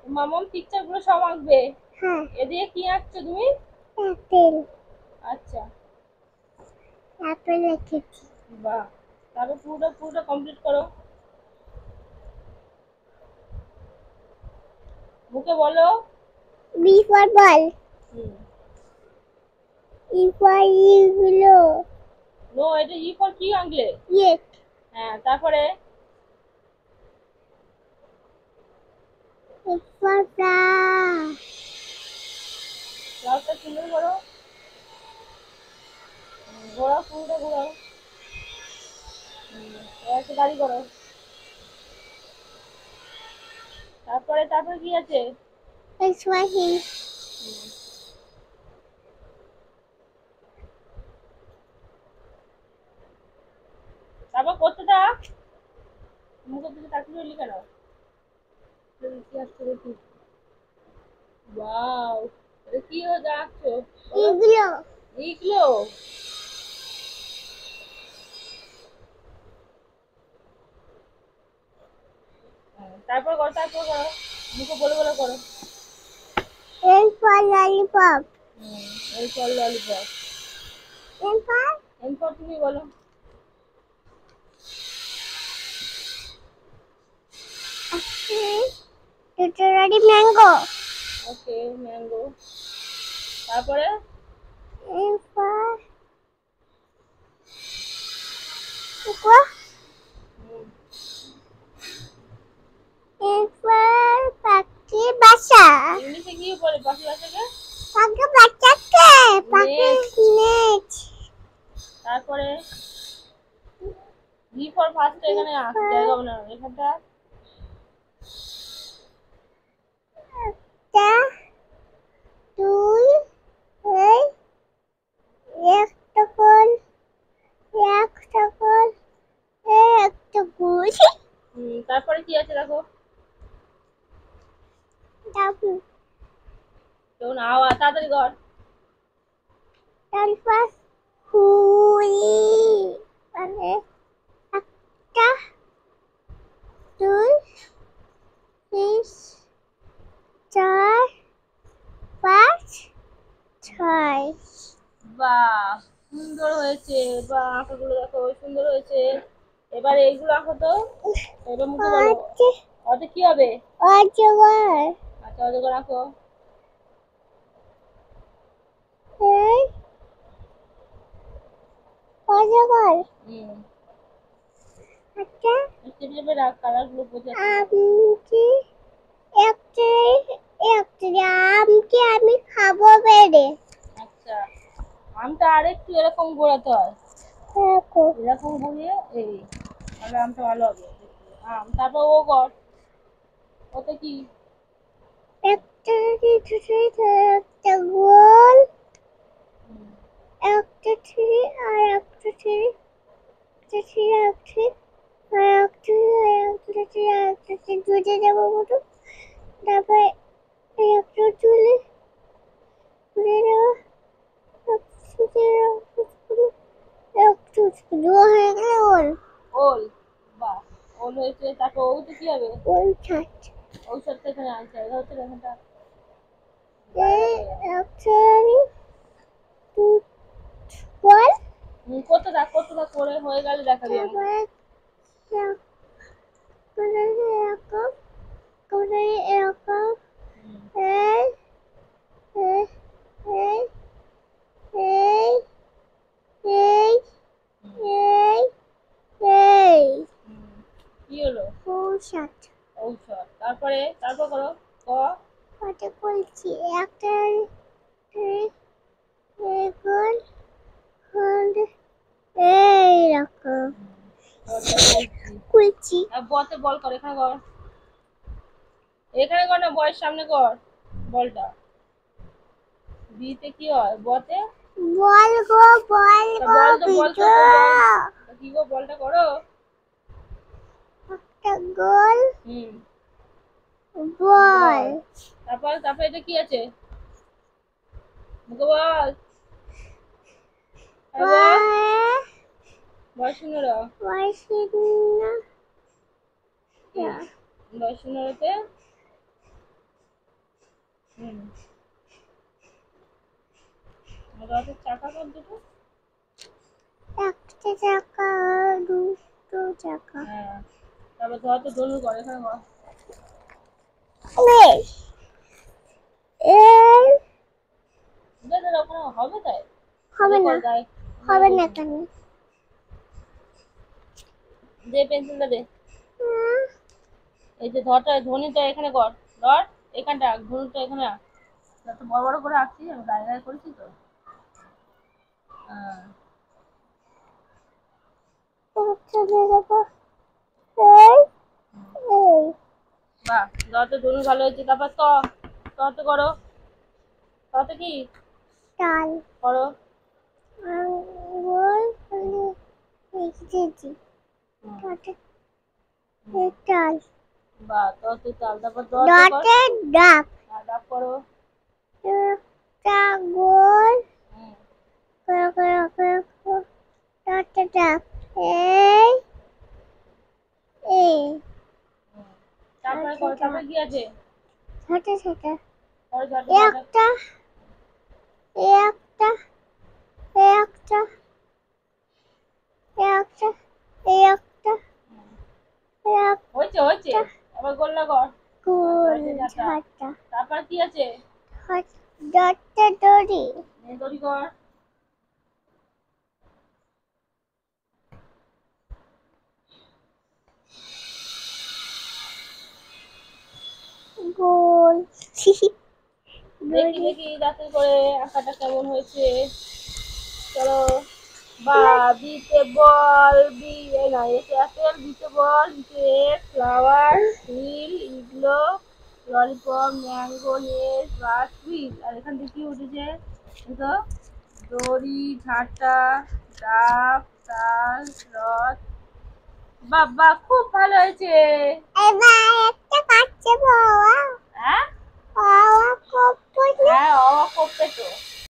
Mamon picture গুলো সব আঁকবে। হ্যাঁ। এদিকে কি আঁকছো তুমি? অ্যাপেল। আচ্ছা। অ্যাপেল এঁকেছি। বাহ, তারপর পুরোটা পুরোটা কমপ্লিট করো। মুখে বলো। B for ball. হুম। E for igloo. নো, এটা ই ফর কি আঁকলে? ইয়েট। হ্যাঁ, তারপরে এফ ফর ফ্লাওয়ার। ক্লাউডটা সুন্দর করো। ঘোরাও, পুরোটা ঘোরাও। এবার একটা গাড়ি করো। তারপরে তারপরে কি আছে? X for hill. তারপর করতে থাক। মুখের দিকে তাকিয়ে রইলি কেন? কি আসছে দেখি। ওয়াও, এটা কি হয়ে আঁকছো? এগুলো। এইগুলো। তারপর করো, তারপর করো। মুখে বলে বলে করো। L for lollipop. এই চল ললিপপ। এল ফর এরপর তুমি বলো। Literally mango. Okay, mango. তারপরে এল ফর কুকু। এল ফর পাখি বাসা। ইংলিশে কি বলে পাখি বাসাকে? পাখি বাচ্চাকে পাখি নেক্সট। নেচ। তারপরে ভি ফর ফার্স্ট, এখানে আঁক, জায়গা বানানো এখানটা। একটা দুই এই একটা গোল একটা গোল একটা গোল। তারপরে কি আছে দেখো। ডাবল। তো নাও তাড়াতাড়ি কর। তারপর হুই মানে একটা দুই তিন চার পাঁচ ছয়। বাহ, সুন্দর হয়েছে। বাহ, আঁকাগুলো দেখো সুন্দর হয়েছে। এবার এইগুলো আঁকো তো। এবার মুখে বলো। ওতে কি হবে? অজগর। আচ্ছা, অজগর আঁকো। এই অজগর। একটা চেপে চেপে রাখ, কালার গুলো বোঝা যাচ্ছে না। আমটি একটা একটা আমটি আমি খাবো বেড়ে। আচ্ছা, আমটা আরেকটু এরকম ঘোরাতে হয়। দেখো এরকম ঘুরিয়ে এই, তাহলে আমটা ভালো হবে দেখতে। আম, তারপর ও কর। ওতে কি? একটা একটা গোল একটা থ্রি আর একটা থ্রি একটা থ্রি একটা আর একটা একটা থ্রি আর একটা থ্রি দুটো যাবো মতো। তারপরে একটা তুলে তুলে দেবো একটু দু হয়ে গেলে ওল। ওল। বাহ, ওল হয়েছে। তারপর ওতে কি হবে? ওল ছাট। ঔষধটা এখানে আনছে, এটা হচ্ছে এখানটা। এই একটা টু বল। করতে থাক, করতে থাক, করে হয়ে গেলে দেখাবি আমাকে। তারপরে এরকম করে এরকম এই এই এই এই এই এই এই কি হলো? ঔষধ। ঔষধ। তারপরে তারপর করো। ক। কত বলছি একটা এখন এইরকম ওটা বলছি। করছি। আর বতে বল কর, এখানে কর। এখানে কর না, বয়ের সামনে কর বলটা। বিতে কি হয়? বতে বল গো বল গো বল তো, বল তো, বিজু। বল। কি গো, বলটা করো। একটা গোল হুম। বল। বল। তারপর তারপর এটা কি আছে? মুখে বল। আরে বল। বল শূন্যরা। বল বল শূন্যরাতে হুম। আর রথের চাকা কত দুটো? একটা চাকা, দুটো চাকা। হ্যাঁ। তারপর ধর তো ধনু কর, এখানে কর। এই এই দে দে, ওখানে হবে তাই? হবে না, কর গায়ে। হবে না কেন? দে পেন্সিলটা দে। এই যে ধরটা ধনুটা এখানে কর। ধর এখানটা ধনুটা এখানে আঁক। যত বড় বড় করে আঁকছি, আমি গায়ে গায়ে করেছি তো। হ্যাঁ। চলে যাবো। এই এই বাহ, ধরতে ধনু ভালো হয়েছে। তারপর তো করো। ততে কি তাল করো? আঙ্গুল লিখেছি। হুম, তাতে হুম। তাল বাহ, ততে তাল। তারপর দতে কর। ডটে ডাব, হ্যাঁ, ডাব করো। একটা গোল হুম, করে ডটে ডাব। এই এই হুম। তারপরে ডটে করো। ডাব, তারপরে কি আছে? ছোট ছোট করো ঝটে ঝটে। একটা একটা একটা একটা একটা হয়েছে হয়েছে। একটা আবার গোল্লা কর। গোল ঝটে ঝাঁটা। ঝাঁটা তারপর কি আছে? ডটে দড়ি দড়ি কর। গোল দেখি দড়ি দেখি যাতে করে আঁকাটা কেমন হয়েছে। চলো। বা, বিতে বল, বি এ না, এতে অ্যাপেল, বিতে বল, বিতে flower, wheel, igloo, lollipop, mango, nest, bus, wheel. আর এখান থেকে কি উঠেছে? এই তো দড়ি, ঝাঁটা, ডাব, তাল, রথ। বাহ বাহ, খুব ভালো হয়েছে। এবার একটা কাটছে বল।